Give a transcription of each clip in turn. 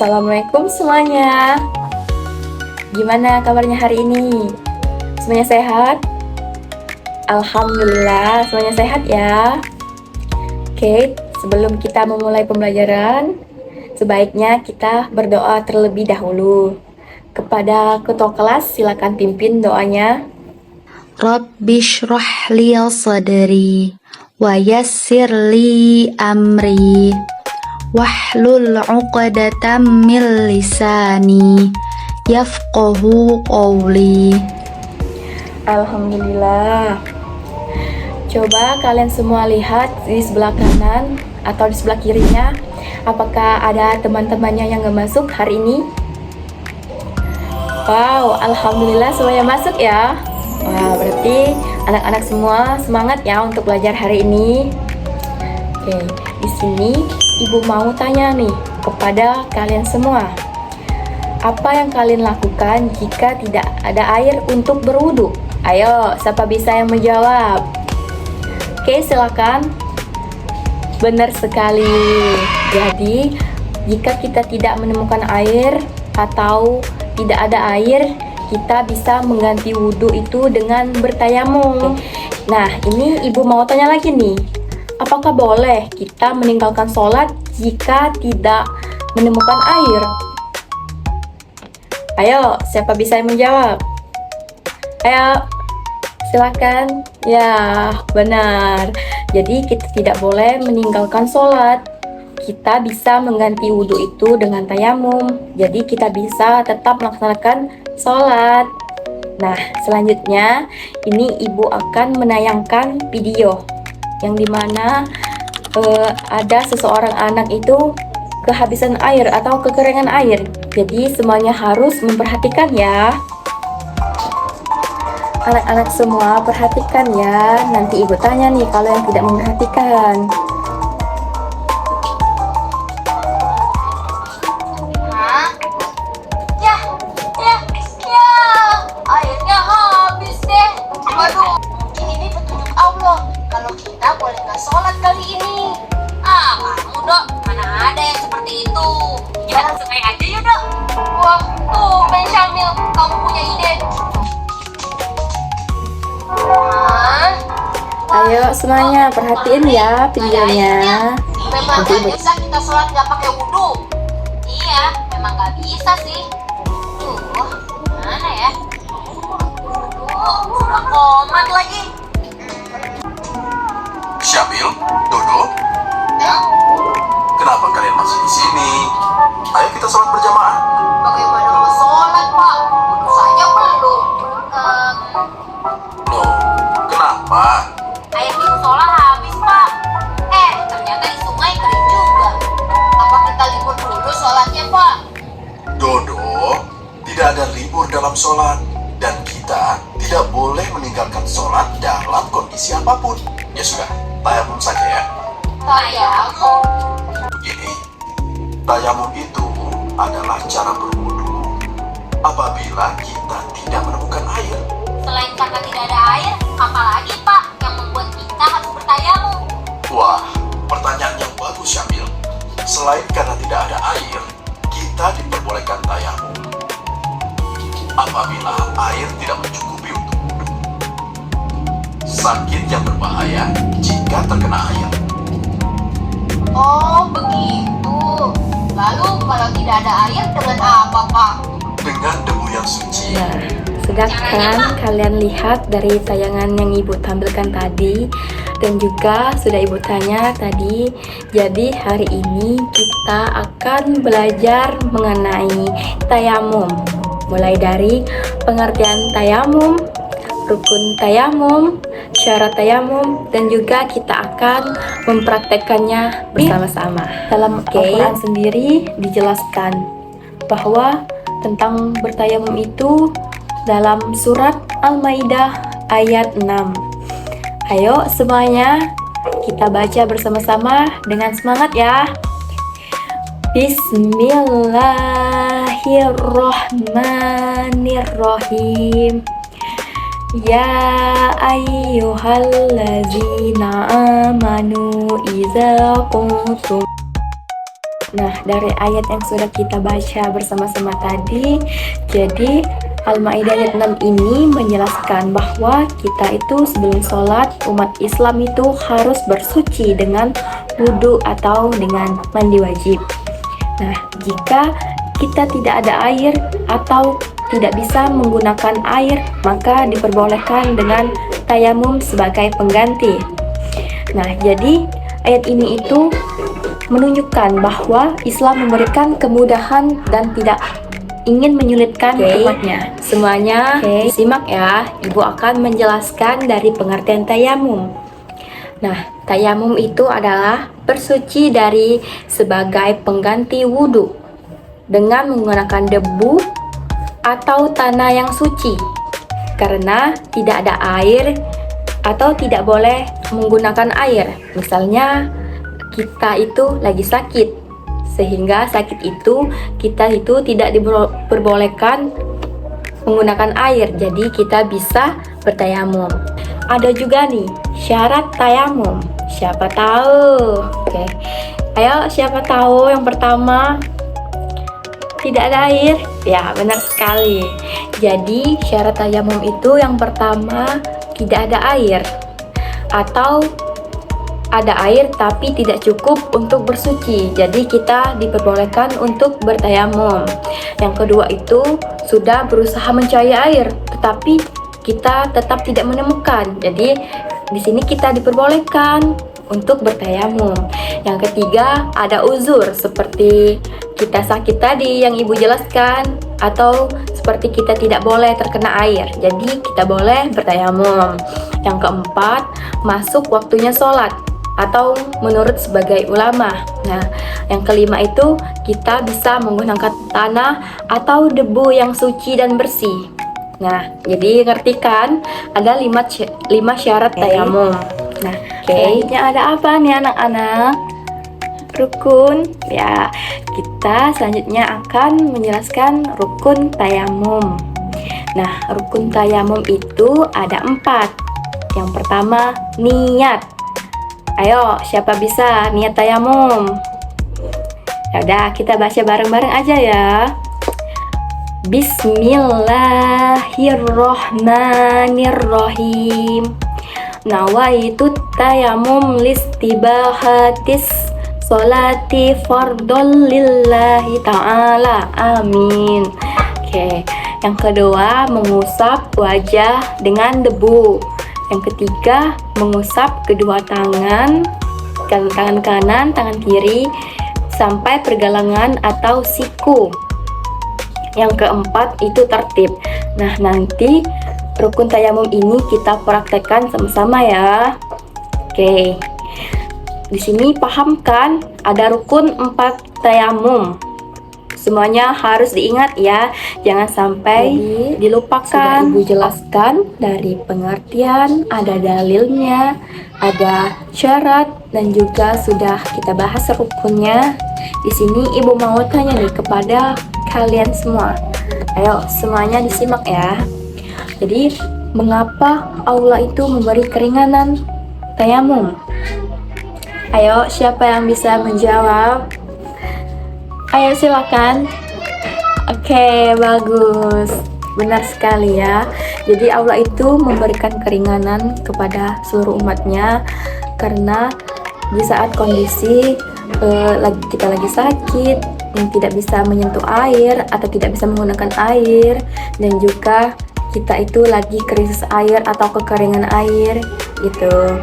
Assalamualaikum semuanya. Gimana kabarnya hari ini? Semuanya sehat? Alhamdulillah, semuanya sehat ya. Oke, sebelum kita memulai pembelajaran, sebaiknya kita berdoa terlebih dahulu. Kepada ketua kelas, silakan pimpin doanya. Rabbi shrah li sadri wa yassir li amri wahlul 'uqdatam min lisani yafqahu qawli. Alhamdulillah. Coba kalian semua lihat di sebelah kanan atau di sebelah kirinya, apakah ada teman-temannya yang gak masuk hari ini? Wow, alhamdulillah semuanya masuk ya. Wah, berarti anak-anak semua semangat ya untuk belajar hari ini. Oke, di sini Ibu mau tanya nih kepada kalian semua. Apa yang kalian lakukan jika tidak ada air untuk berwudu? Ayo, siapa bisa yang menjawab? Oke, silakan. Benar sekali. Jadi, jika kita tidak menemukan air atau tidak ada air, kita bisa mengganti wudhu itu dengan bertayamum. Nah, ini Ibu mau tanya lagi nih. Apakah boleh kita meninggalkan sholat jika tidak menemukan air? Ayo, siapa bisa yang menjawab? Ayo, silakan. Ya, benar. Jadi kita tidak boleh meninggalkan sholat. Kita bisa mengganti wudhu itu dengan tayamum. Jadi kita bisa tetap melaksanakan sholat. Nah, selanjutnya ini Ibu akan menayangkan video yang dimana ada seseorang anak itu kehabisan air atau kekeringan air. Jadi semuanya harus memperhatikan ya. Anak-anak semua perhatikan ya. Nanti Ibu tanya nih kalau yang tidak memperhatikan. Airnya habis deh. Waduh, ini petunjuk Allah kalau kita boleh nggak sholat kali ini. Kamu Dok, mana ada yang seperti itu? Kita langsung aja ya Dok. Wah, tuh Ben Syamil, kamu punya ide. Ayo semuanya perhatiin ya videonya. Memang nggak bisa kita sholat nggak pakai wudhu. Iya, memang nggak bisa sih. Mana ya? Sudah komat lagi. Syamil, Dodo, kenapa kalian masih di sini? Ayo kita sholat berjamaah. Bagaimana mau sholat, Pak? Wudhu saja belum. Loh, kenapa? Air di musola habis, Pak. Ternyata di sungai kering juga. Apa kita libur dulu sholatnya, Pak? Dodo, tidak ada libur dalam sholat. Dan kita tidak boleh meninggalkan sholat dalam kondisi apapun. Ya sudah, tayamum saja ya. Tayamum. Begini, tayamum itu adalah cara berwudu apabila kita tidak menemukan air. Selain karena tidak ada air, apalagi, Pak, yang membuat kita harus bertayamum? Wah, pertanyaan yang bagus, Syamil. Selain karena tidak ada air, kita diperbolehkan tayamum apabila air tidak mencukupi untuk wudhu. Sakit yang berbahaya jika terkena air. Oh, begitu. Lalu kalau tidak ada air dengan apa, Pak? Dengan debu yang suci. Nah, sedangkan kalian lihat dari tayangan yang Ibu tampilkan tadi dan juga sudah Ibu tanya tadi. Jadi hari ini kita akan belajar mengenai tayamum. Mulai dari pengertian tayamum, rukun tayamum, syarat tayamum, dan juga kita akan mempraktekkannya bersama-sama. Dalam Al-Quran sendiri dijelaskan bahwa tentang bertayamum itu dalam surat Al-Maidah ayat 6. Ayo semuanya kita baca bersama-sama dengan semangat ya. Bismillahirrahmanirrahim. Ya ayyuhallazina amanu idza qumtum Nah, dari ayat yang sudah kita baca bersama-sama tadi, jadi Al-Maidah ayat 6 ini menjelaskan bahwa kita itu sebelum sholat, umat Islam itu harus bersuci dengan wudhu atau dengan mandi wajib. Nah, jika kita tidak ada air atau tidak bisa menggunakan air, maka diperbolehkan dengan tayamum sebagai pengganti. Nah, jadi ayat ini itu menunjukkan bahwa Islam memberikan kemudahan dan tidak ingin menyulitkan umatnya. Semuanya disimak ya. Ibu akan menjelaskan dari pengertian tayamum. Nah, tayamum itu adalah bersuci dari sebagai pengganti wudhu dengan menggunakan debu atau tanah yang suci, karena tidak ada air atau tidak boleh menggunakan air. Misalnya kita itu lagi sakit, sehingga sakit itu kita itu tidak diperbolehkan menggunakan air, jadi kita bisa bertayamum. Ada juga nih syarat tayamum. Siapa tahu? Oke. Ayo, siapa tahu yang pertama? Tidak ada air? Ya, benar sekali. Jadi syarat tayamum itu yang pertama tidak ada air, atau ada air tapi tidak cukup untuk bersuci, jadi kita diperbolehkan untuk bertayamum. Yang kedua itu sudah berusaha mencari air tetapi kita tetap tidak menemukan, jadi di sini kita diperbolehkan untuk bertayamum. Yang ketiga ada uzur, seperti kita sakit tadi yang ibu jelaskan, atau seperti kita tidak boleh terkena air, jadi kita boleh bertayamum. Yang keempat masuk waktunya sholat atau menurut sebagai ulama. Nah, yang kelima itu kita bisa menggunakan tanah atau debu yang suci dan bersih. Nah, jadi ngerti kan? Ada 5 syarat tayamum. Nah, selanjutnya ada apa nih anak-anak? Rukun. Ya, kita selanjutnya akan menjelaskan rukun tayamum. Nah, rukun tayamum itu ada 4. Yang pertama, niat. Ayo, siapa bisa niat tayamum? Ya udah, kita baca bareng-bareng aja ya. Bismillahirrohmanirrohim. Nawaitu tayamum listibahatis sholati fardol lillahi ta'ala. Amin. Oke, yang kedua mengusap wajah dengan debu. Yang ketiga, mengusap kedua tangan kanan, tangan kiri sampai pergelangan atau siku. Yang keempat itu tertib. Nah, nanti rukun tayamum ini kita praktekkan sama-sama ya. Oke. Di sini paham kan? Ada rukun 4 tayamum. Semuanya harus diingat ya, jangan sampai dilupakan. Sudah ibu jelaskan dari pengertian, ada dalilnya, ada syarat, dan juga sudah kita bahas rukunnya. Di sini ibu mau tanya nih kepada kalian semua. Ayo, semuanya disimak ya. Jadi, mengapa Allah itu memberi keringanan tayamum? Ayo, siapa yang bisa menjawab? Ayo silakan. Oke, bagus. Benar sekali ya. Jadi Allah itu memberikan keringanan kepada seluruh umatnya karena di saat kondisi kita lagi sakit, yang tidak bisa menyentuh air atau tidak bisa menggunakan air, dan juga kita itu lagi krisis air atau kekeringan air gitu.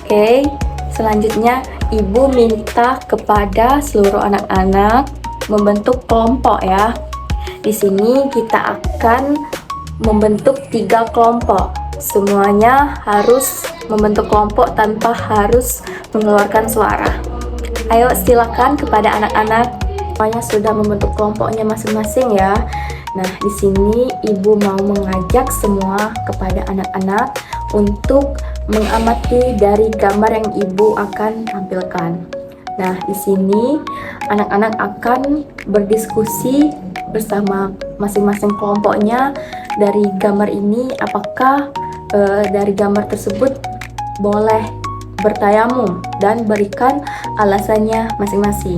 Oke, selanjutnya ibu minta kepada seluruh anak-anak membentuk kelompok ya. Di sini kita akan membentuk 3 kelompok. Semuanya harus membentuk kelompok tanpa harus mengeluarkan suara. Ayo silakan kepada anak-anak. Semuanya sudah membentuk kelompoknya masing-masing ya. Nah, di sini ibu mau mengajak semua kepada anak-anak untuk mengamati dari gambar yang ibu akan tampilkan. Nah, di sini anak-anak akan berdiskusi bersama masing-masing kelompoknya dari gambar ini, apakah dari gambar tersebut boleh bertayamum dan berikan alasannya masing-masing.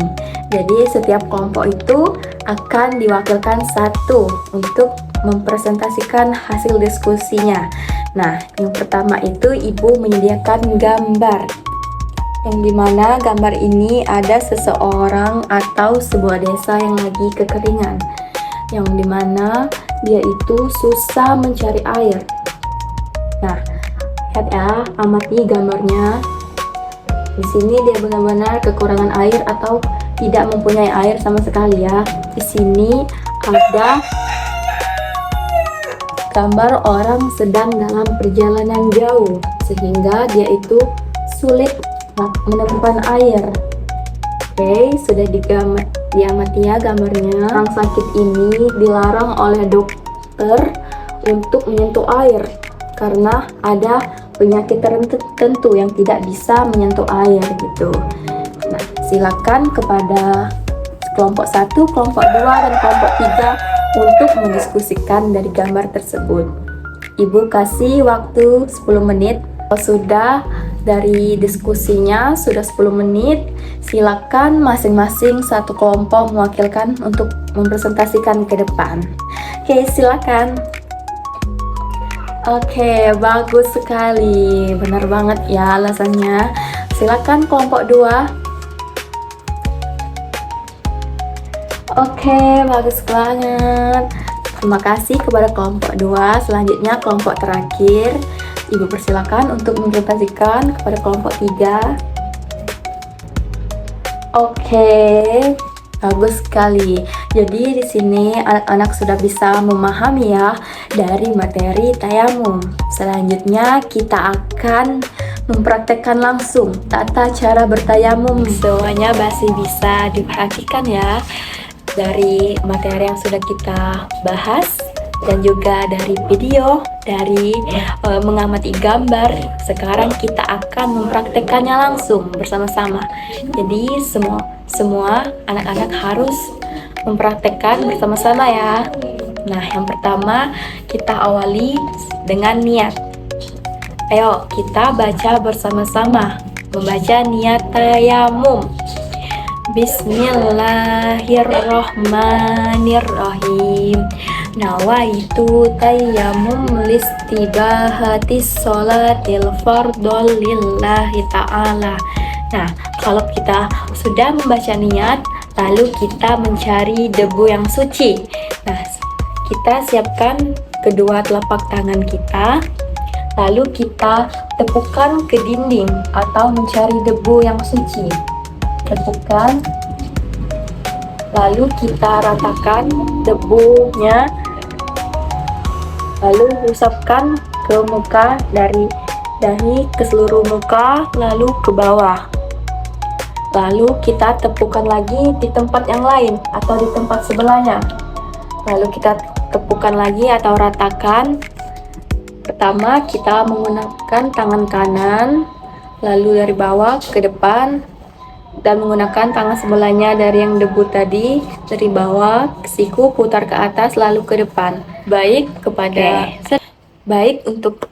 Jadi setiap kelompok itu akan diwakilkan satu untuk mempresentasikan hasil diskusinya. Nah, yang pertama itu ibu menyediakan gambar, yang dimana gambar ini ada seseorang atau sebuah desa yang lagi kekeringan, yang dimana dia itu susah mencari air. Nah, lihat ya, amati gambarnya. Di sini dia benar-benar kekurangan air atau tidak mempunyai air sama sekali ya. Di sini ada gambar orang sedang dalam perjalanan jauh sehingga dia itu sulit menemukan air. Oke, sudah diamati ya gambarnya. Orang sakit ini dilarang oleh dokter untuk menyentuh air karena ada penyakit tertentu yang tidak bisa menyentuh air gitu. Nah, silakan kepada kelompok 1, kelompok 2, dan kelompok 3 untuk mendiskusikan dari gambar tersebut. Ibu kasih waktu 10 menit. Kalau sudah dari diskusinya sudah 10 menit, silakan masing-masing satu kelompok mewakilkan untuk mempresentasikan ke depan. Oke, silakan. Oke, bagus sekali. Benar banget ya alasannya. Silakan kelompok 2. Oke, bagus banget. Terima kasih kepada kelompok 2. Selanjutnya kelompok terakhir. Ibu persilakan untuk mempresentasikan kepada kelompok 3. Oke, bagus sekali. Jadi di sini anak-anak sudah bisa memahami ya dari materi tayamum. Selanjutnya kita akan mempraktekkan langsung tata cara bertayamum. Semuanya masih bisa diperhatikan ya dari materi yang sudah kita bahas dan juga dari video, dari mengamati gambar. Sekarang kita akan mempraktekkannya langsung bersama-sama. Jadi semua anak-anak harus mempraktekkan bersama-sama ya. Nah, yang pertama kita awali dengan niat. Ayo kita baca bersama-sama, membaca niat tayamum. Bismillahirrahmanirrahim. Nawaitu tayammum listibahatis sholatil fardhu lillahi ta'ala. Nah, kalau kita sudah membaca niat, lalu kita mencari debu yang suci. Nah, kita siapkan kedua telapak tangan kita, lalu kita tepukkan ke dinding atau mencari debu yang suci. Tepukkan, lalu kita ratakan debunya, lalu usapkan ke muka, dari dahi ke seluruh muka, lalu ke bawah. Lalu kita tepukkan lagi di tempat yang lain atau di tempat sebelahnya. Lalu kita tepukkan lagi atau ratakan. Pertama kita menggunakan tangan kanan, lalu dari bawah ke depan, dan menggunakan tangan sebelahnya dari yang debu tadi, dari bawah ke siku, putar ke atas lalu ke depan. Baik untuk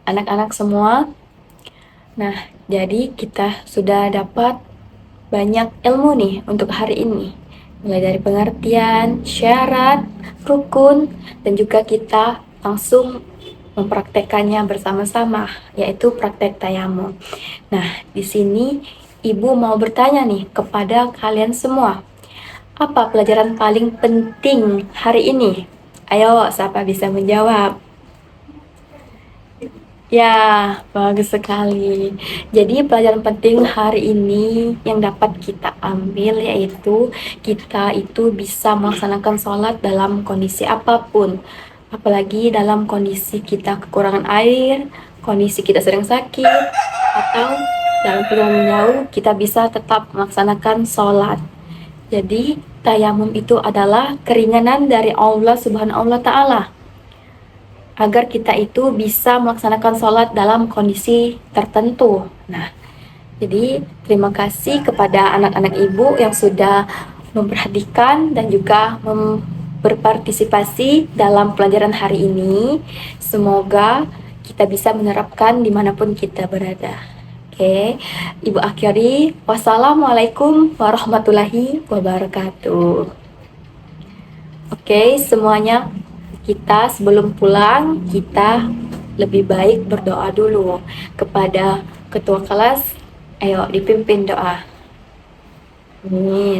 anak-anak semua. Nah, jadi kita sudah dapat banyak ilmu nih untuk hari ini, mulai dari pengertian, syarat, rukun, dan juga kita langsung mempraktekannya bersama-sama, yaitu praktek tayamum. Nah, di sini Ibu mau bertanya nih kepada kalian semua, apa pelajaran paling penting hari ini? Ayo, siapa bisa menjawab? Ya, bagus sekali. Jadi pelajaran penting hari ini yang dapat kita ambil yaitu kita itu bisa melaksanakan sholat dalam kondisi apapun. Apalagi dalam kondisi kita kekurangan air, kondisi kita sedang sakit, atau dalam perjalanan jauh, kita bisa tetap melaksanakan sholat. Jadi, tayamum itu adalah keringanan dari Allah Subhanahu wa Ta'ala, agar kita itu bisa melaksanakan sholat dalam kondisi tertentu. Nah, jadi terima kasih kepada anak-anak ibu yang sudah memperhatikan dan juga berpartisipasi dalam pelajaran hari ini. Semoga kita bisa menerapkan dimanapun kita berada. Oke, Ibu akhiri. Wassalamualaikum warahmatullahi wabarakatuh. Oke, semuanya, kita sebelum pulang, kita lebih baik berdoa dulu kepada ketua kelas. Ayo dipimpin doa. Amin.